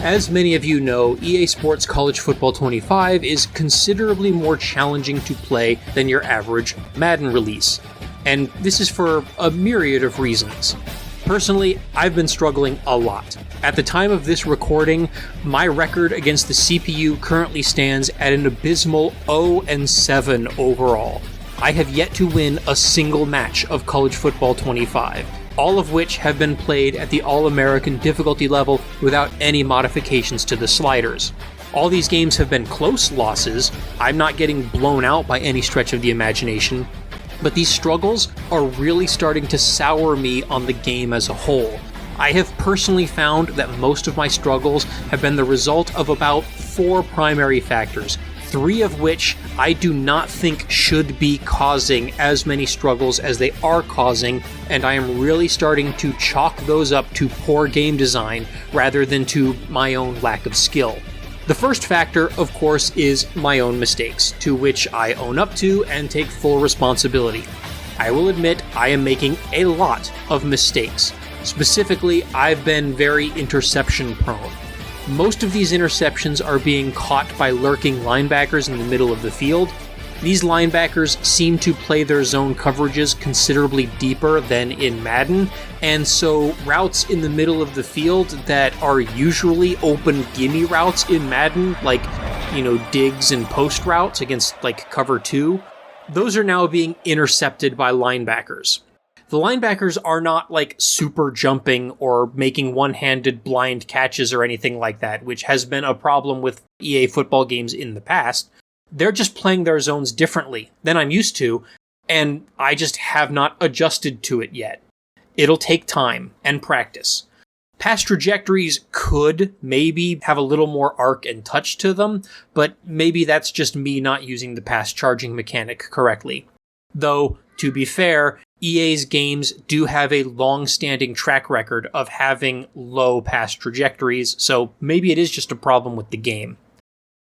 As many of you know, EA Sports College Football 25 is considerably more challenging to play than your average Madden release, and this is for a myriad of reasons. Personally, I've been struggling a lot. At the time of this recording, my record against the CPU currently stands at an abysmal 0-7 overall. I have yet to win a single match of College Football 25, all of which have been played at the All-American difficulty level without any modifications to the sliders. All these games have been close losses. I'm not getting blown out by any stretch of the imagination, but these struggles are really starting to sour me on the game as a whole. I have personally found that most of my struggles have been the result of about 4 primary factors, 3 of which I do not think should be causing as many struggles as they are causing, and I am really starting to chalk those up to poor game design rather than to my own lack of skill. The first factor, of course, is my own mistakes, to which I own up to and take full responsibility. I will admit I am making a lot of mistakes. Specifically, I've been very interception prone. Most of these interceptions are being caught by lurking linebackers in the middle of the field. These linebackers seem to play their zone coverages considerably deeper than in Madden, and so routes in the middle of the field that are usually open gimme routes in Madden, like, digs and post routes against, cover 2, those are now being intercepted by linebackers. The linebackers are not super jumping or making one-handed blind catches or anything like that, which has been a problem with EA football games in the past. They're just playing their zones differently than I'm used to, and I just have not adjusted to it yet. It'll take time and practice. Pass trajectories could maybe have a little more arc and touch to them, but maybe that's just me not using the pass charging mechanic correctly. Though, to be fair, EA's games do have a long-standing track record of having low pass trajectories, so maybe it is just a problem with the game.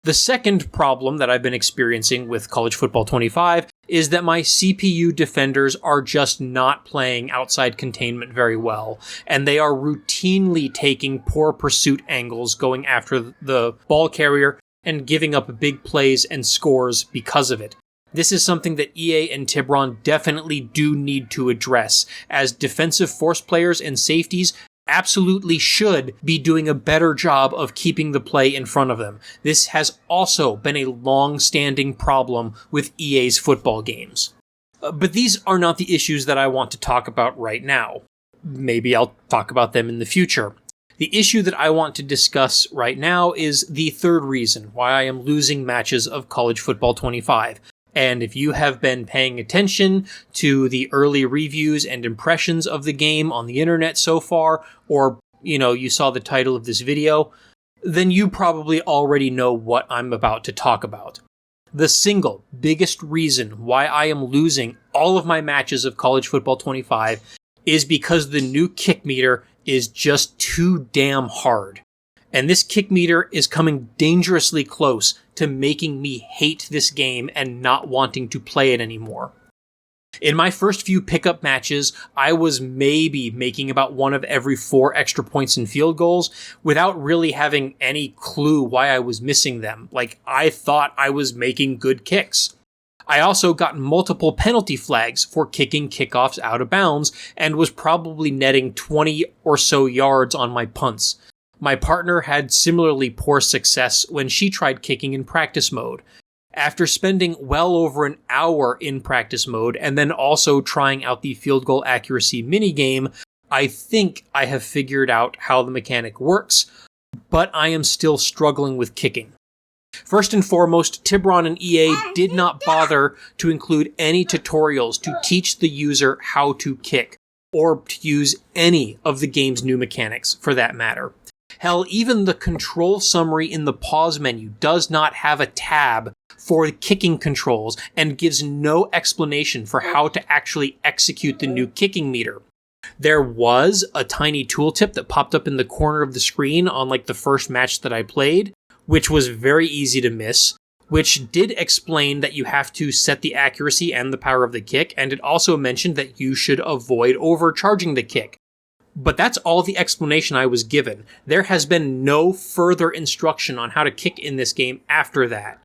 The second problem that I've been experiencing with College Football 25 is that my CPU defenders are just not playing outside containment very well, and they are routinely taking poor pursuit angles going after the ball carrier and giving up big plays and scores because of it. This is something that EA and Tiburon definitely do need to address, as defensive force players and safeties absolutely should be doing a better job of keeping the play in front of them. This has also been a long-standing problem with EA's football games. But these are not the issues that I want to talk about right now. Maybe I'll talk about them in the future. The issue that I want to discuss right now is the third reason why I am losing matches of College Football 25. And if you have been paying attention to the early reviews and impressions of the game on the internet so far, or, you saw the title of this video, then you probably already know what I'm about to talk about. The single biggest reason why I am losing all of my matches of College Football 25 is because the new kick meter is just too damn hard. And this kick meter is coming dangerously close to making me hate this game and not wanting to play it anymore. In my first few pickup matches, I was maybe making about 1 of every 4 extra points in field goals without really having any clue why I was missing them. I thought I was making good kicks. I also got multiple penalty flags for kicking kickoffs out of bounds and was probably netting 20 or so yards on my punts. My partner had similarly poor success when she tried kicking in practice mode. After spending well over an hour in practice mode and then also trying out the field goal accuracy minigame, I think I have figured out how the mechanic works, but I am still struggling with kicking. First and foremost, Tiburon and EA did not bother to include any tutorials to teach the user how to kick, or to use any of the game's new mechanics, for that matter. Hell, even the control summary in the pause menu does not have a tab for kicking controls and gives no explanation for how to actually execute the new kicking meter. There was a tiny tooltip that popped up in the corner of the screen on the first match that I played, which was very easy to miss, which did explain that you have to set the accuracy and the power of the kick, and it also mentioned that you should avoid overcharging the kick. But that's all the explanation I was given. There has been no further instruction on how to kick in this game after that.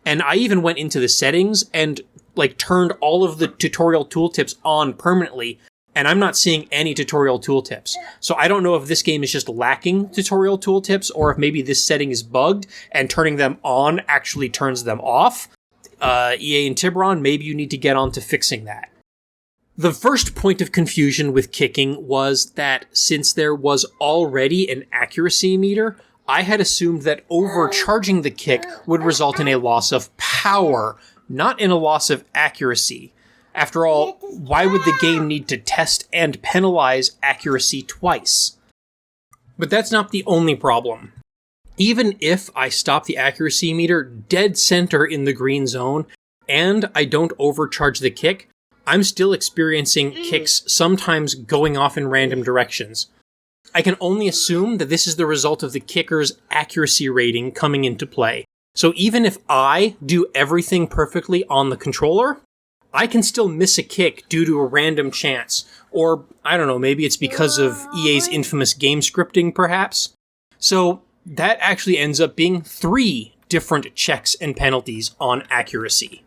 And I even went into the settings and turned all of the tutorial tooltips on permanently, and I'm not seeing any tutorial tooltips. So I don't know if this game is just lacking tutorial tooltips, or if maybe this setting is bugged and turning them on actually turns them off. EA and Tiburon, maybe you need to get on to fixing that. The first point of confusion with kicking was that since there was already an accuracy meter, I had assumed that overcharging the kick would result in a loss of power, not in a loss of accuracy. After all, why would the game need to test and penalize accuracy twice? But that's not the only problem. Even if I stop the accuracy meter dead center in the green zone, and I don't overcharge the kick, I'm still experiencing kicks sometimes going off in random directions. I can only assume that this is the result of the kicker's accuracy rating coming into play. So even if I do everything perfectly on the controller, I can still miss a kick due to a random chance. Or, I don't know, maybe it's because of EA's infamous game scripting, perhaps? So that actually ends up being 3 different checks and penalties on accuracy.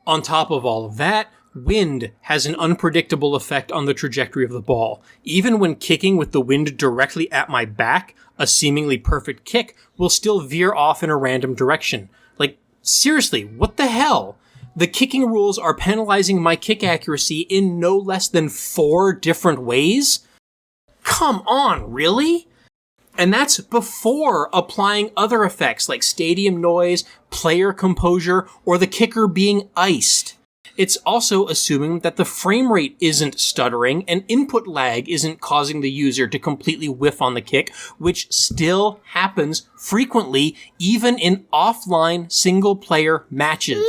On top of all of that, wind has an unpredictable effect on the trajectory of the ball. Even when kicking with the wind directly at my back, a seemingly perfect kick will still veer off in a random direction. Seriously, what the hell? The kicking rules are penalizing my kick accuracy in no less than 4 different ways? Come on, really? And that's before applying other effects like stadium noise, player composure, or the kicker being iced. It's also assuming that the frame rate isn't stuttering and input lag isn't causing the user to completely whiff on the kick, which still happens frequently even in offline single-player matches.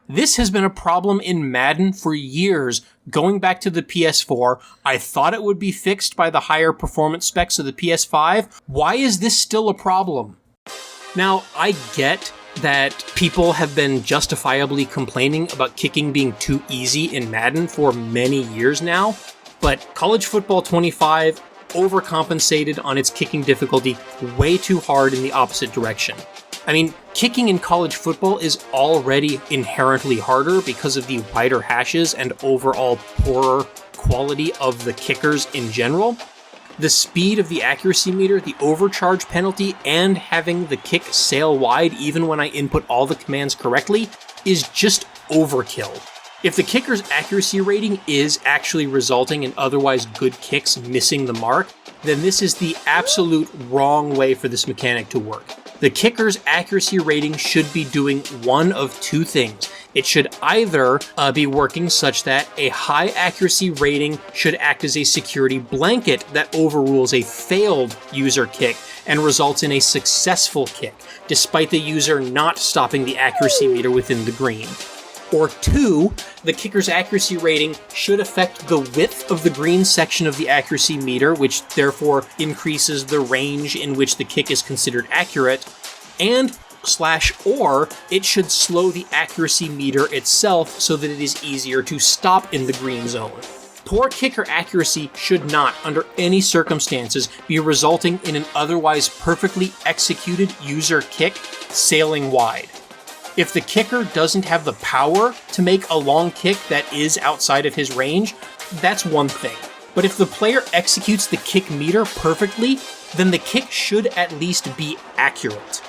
This has been a problem in Madden for years. Going back to the PS4, I thought it would be fixed by the higher performance specs of the PS5. Why is this still a problem? Now, I get that people have been justifiably complaining about kicking being too easy in Madden for many years now, but College Football 25 overcompensated on its kicking difficulty way too hard in the opposite direction. I mean, kicking in college football is already inherently harder because of the wider hashes and overall poorer quality of the kickers in general. The speed of the accuracy meter, the overcharge penalty, and having the kick sail wide even when I input all the commands correctly is just overkill. If the kicker's accuracy rating is actually resulting in otherwise good kicks missing the mark, then this is the absolute wrong way for this mechanic to work. The kicker's accuracy rating should be doing one of 2 things. It should either be working such that a high accuracy rating should act as a security blanket that overrules a failed user kick and results in a successful kick, despite the user not stopping the accuracy meter within the green. Or 2, the kicker's accuracy rating should affect the width of the green section of the accuracy meter, which therefore increases the range in which the kick is considered accurate, and /or it should slow the accuracy meter itself so that it is easier to stop in the green zone. Poor kicker accuracy should not, under any circumstances, be resulting in an otherwise perfectly executed user kick sailing wide. If the kicker doesn't have the power to make a long kick that is outside of his range, that's one thing. But if the player executes the kick meter perfectly, then the kick should at least be accurate.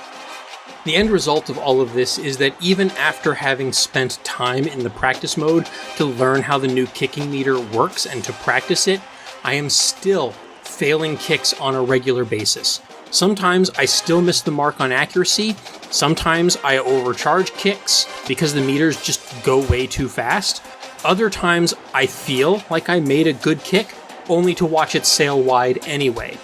The end result of all of this is that even after having spent time in the practice mode to learn how the new kicking meter works and to practice it, I am still failing kicks on a regular basis. Sometimes I still miss the mark on accuracy, sometimes I overcharge kicks because the meters just go way too fast. Other times I feel like I made a good kick, only to watch it sail wide anyway.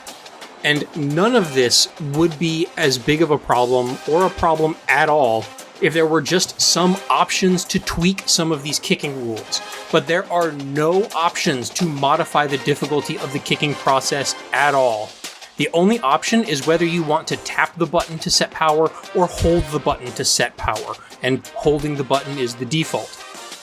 And none of this would be as big of a problem, or a problem at all, if there were just some options to tweak some of these kicking rules. But there are no options to modify the difficulty of the kicking process at all. The only option is whether you want to tap the button to set power or hold the button to set power, and holding the button is the default.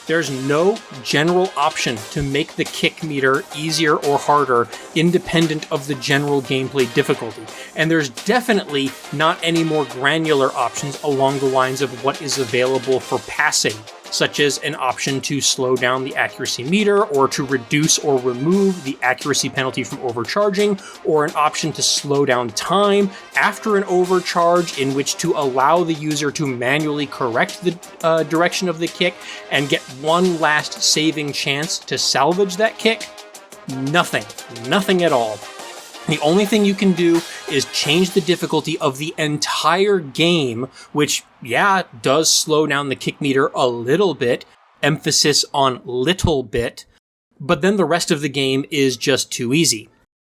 There's no general option to make the kick meter easier or harder independent of the general gameplay difficulty. And there's definitely not any more granular options along the lines of what is available for passing, such as an option to slow down the accuracy meter, or to reduce or remove the accuracy penalty from overcharging, or an option to slow down time after an overcharge in which to allow the user to manually correct the direction of the kick and get one last saving chance to salvage that kick. Nothing at all. The only thing you can do is change the difficulty of the entire game, which, yeah, does slow down the kick meter a little bit, emphasis on little bit, but then the rest of the game is just too easy.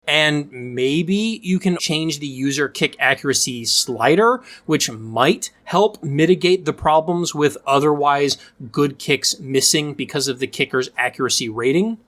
And maybe you can change the user kick accuracy slider, which might help mitigate the problems with otherwise good kicks missing because of the kicker's accuracy rating.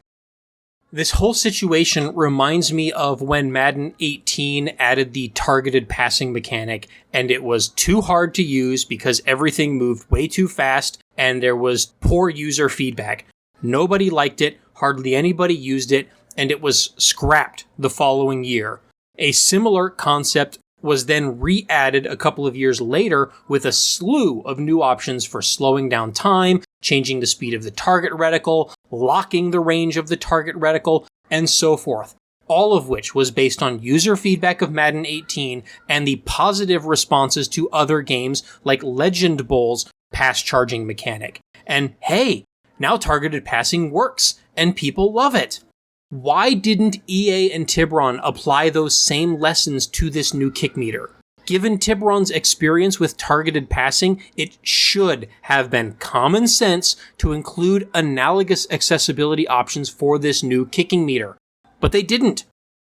This whole situation reminds me of when Madden 18 added the targeted passing mechanic, and it was too hard to use because everything moved way too fast and there was poor user feedback. Nobody liked it, hardly anybody used it, and it was scrapped the following year. A similar concept was then re-added a couple of years later with a slew of new options for slowing down time, changing the speed of the target reticle, locking the range of the target reticle, and so forth. All of which was based on user feedback of Madden 18 and the positive responses to other games like Legend Bowl's pass charging mechanic. And hey, now targeted passing works, and people love it. Why didn't EA and Tiburon apply those same lessons to this new kick meter? Given Tiburon's experience with targeted passing, it should have been common sense to include analogous accessibility options for this new kicking meter. But they didn't.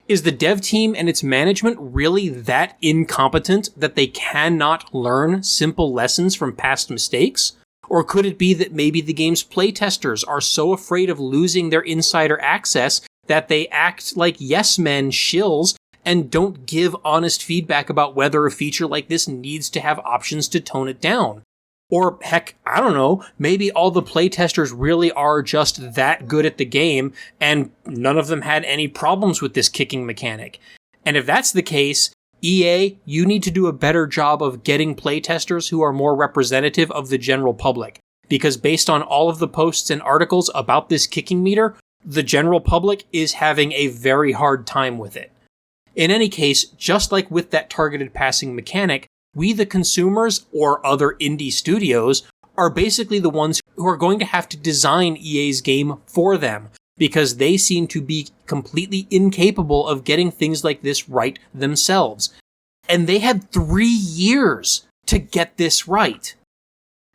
Is the dev team and its management really that incompetent that they cannot learn simple lessons from past mistakes? Or could it be that maybe the game's playtesters are so afraid of losing their insider access that they act like yes-men shills and don't give honest feedback about whether a feature like this needs to have options to tone it down? Or heck, I don't know, maybe all the playtesters really are just that good at the game and none of them had any problems with this kicking mechanic. And if that's the case, EA, you need to do a better job of getting playtesters who are more representative of the general public. Because based on all of the posts and articles about this kicking meter, the general public is having a very hard time with it. In any case, just like with that targeted passing mechanic, we the consumers, or other indie studios, are basically the ones who are going to have to design EA's game for them, because they seem to be completely incapable of getting things like this right themselves. And they had 3 years to get this right.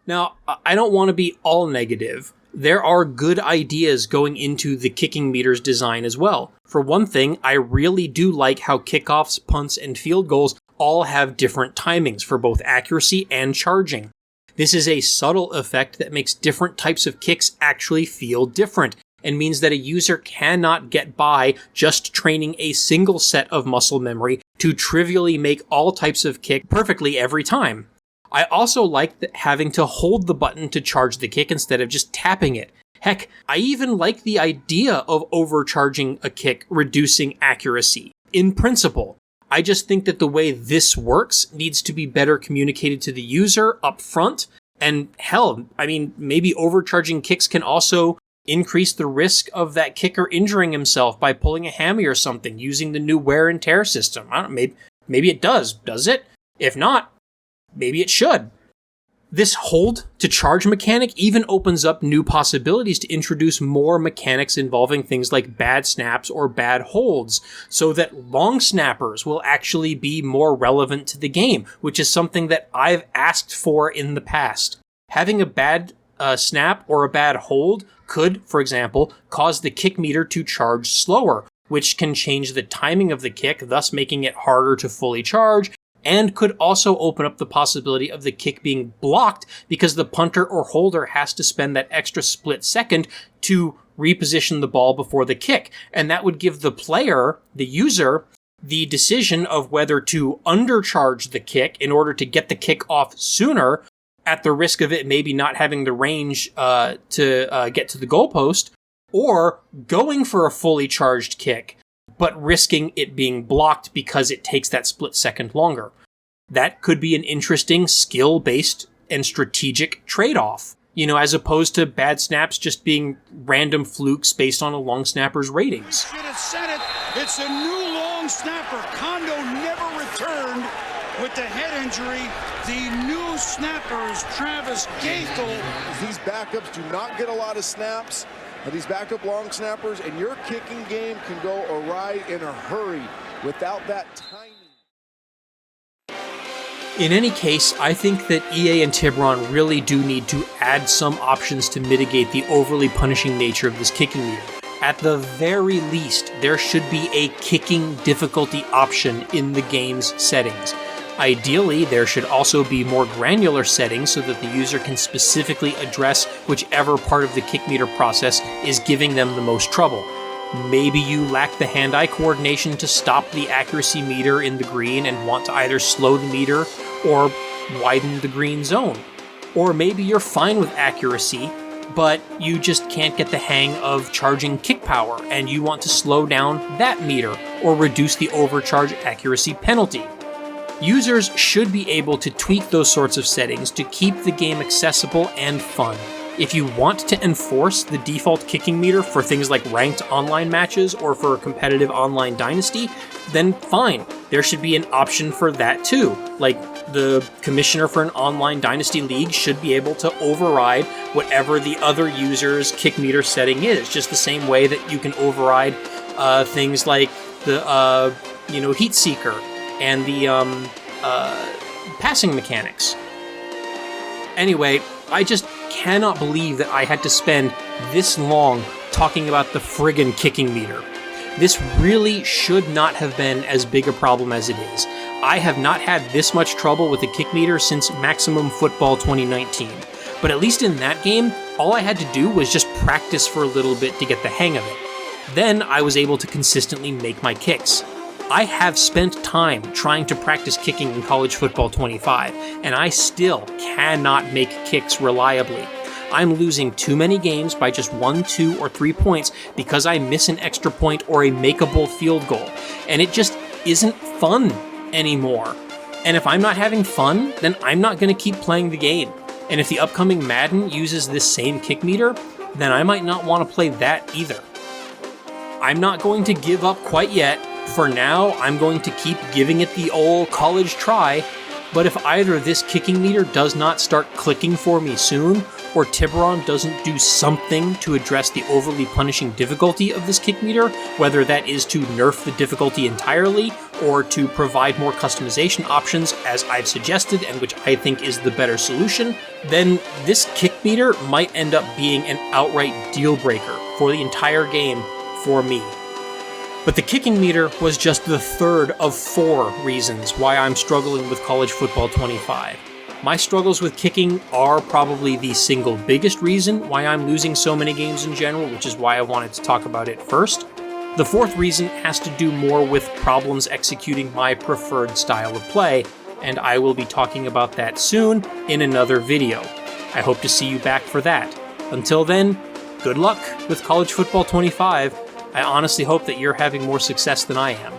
Now, I don't want to be all negative. There are good ideas going into the kicking meter's design as well. For one thing, I really do like how kickoffs, punts, and field goals all have different timings for both accuracy and charging. This is a subtle effect that makes different types of kicks actually feel different, and means that a user cannot get by just training a single set of muscle memory to trivially make all types of kick perfectly every time. I also like having to hold the button to charge the kick instead of just tapping it. Heck, I even like the idea of overcharging a kick, reducing accuracy. In principle, I just think that the way this works needs to be better communicated to the user up front. And hell, I mean, maybe overcharging kicks can also increase the risk of that kicker injuring himself by pulling a hammy or something using the new wear and tear system. I don't know, maybe it does. Does it? If not, maybe it should. This hold to charge mechanic even opens up new possibilities to introduce more mechanics involving things like bad snaps or bad holds, so that long snappers will actually be more relevant to the game, which is something that I've asked for in the past. Having a bad snap or a bad hold could, for example, cause the kick meter to charge slower, which can change the timing of the kick, thus making it harder to fully charge, and could also open up the possibility of the kick being blocked because the punter or holder has to spend that extra split second to reposition the ball before the kick. And that would give the player, the user, the decision of whether to undercharge the kick in order to get the kick off sooner, at the risk of it maybe not having the range to get to the goalpost, or going for a fully charged kick, but risking it being blocked because it takes that split second longer. That could be an interesting skill-based and strategic trade-off, as opposed to bad snaps just being random flukes based on a long snapper's ratings. Should have said it. It's a new long snapper. Kondo never returned with the head injury. The new snapper is Travis Gaethel. These backups do not get a lot of snaps. These backup long snappers, and your kicking game can go awry in a hurry without that timing. In any case, I think that EA and Tiburon really do need to add some options to mitigate the overly punishing nature of this kicking meter. At the very least, there should be a kicking difficulty option in the game's settings. Ideally, there should also be more granular settings so that the user can specifically address whichever part of the kick meter process is giving them the most trouble. Maybe you lack the hand-eye coordination to stop the accuracy meter in the green and want to either slow the meter or widen the green zone. Or maybe you're fine with accuracy, but you just can't get the hang of charging kick power and you want to slow down that meter or reduce the overcharge accuracy penalty. Users should be able to tweak those sorts of settings to keep the game accessible and fun. If you want to enforce the default kicking meter for things like ranked online matches or for a competitive online dynasty, then fine. There should be an option for that too. Like, the commissioner for an online dynasty league should be able to override whatever the other user's kick meter setting is, just the same way that you can override things like the heat seeker and the passing mechanics. Anyway, I just cannot believe that I had to spend this long talking about the friggin' kicking meter. This really should not have been as big a problem as it is. I have not had this much trouble with the kick meter since Maximum Football 2019. But at least in that game, all I had to do was just practice for a little bit to get the hang of it. Then I was able to consistently make my kicks. I have spent time trying to practice kicking in College Football 25, and I still cannot make kicks reliably. I'm losing too many games by just 1, 2, or 3 points because I miss an extra point or a makeable field goal, and it just isn't fun anymore. And if I'm not having fun, then I'm not going to keep playing the game. And if the upcoming Madden uses this same kick meter, then I might not want to play that either. I'm not going to give up quite yet. For now, I'm going to keep giving it the old college try, but if either this kicking meter does not start clicking for me soon, or Tiburon doesn't do something to address the overly punishing difficulty of this kick meter, whether that is to nerf the difficulty entirely, or to provide more customization options as I've suggested and which I think is the better solution, then this kick meter might end up being an outright deal breaker for the entire game for me. But the kicking meter was just the third of 4 reasons why I'm struggling with College Football 25. My struggles with kicking are probably the single biggest reason why I'm losing so many games in general, which is why I wanted to talk about it first. The 4th reason has to do more with problems executing my preferred style of play, and I will be talking about that soon in another video. I hope to see you back for that. Until then, good luck with College Football 25. I honestly hope that you're having more success than I am.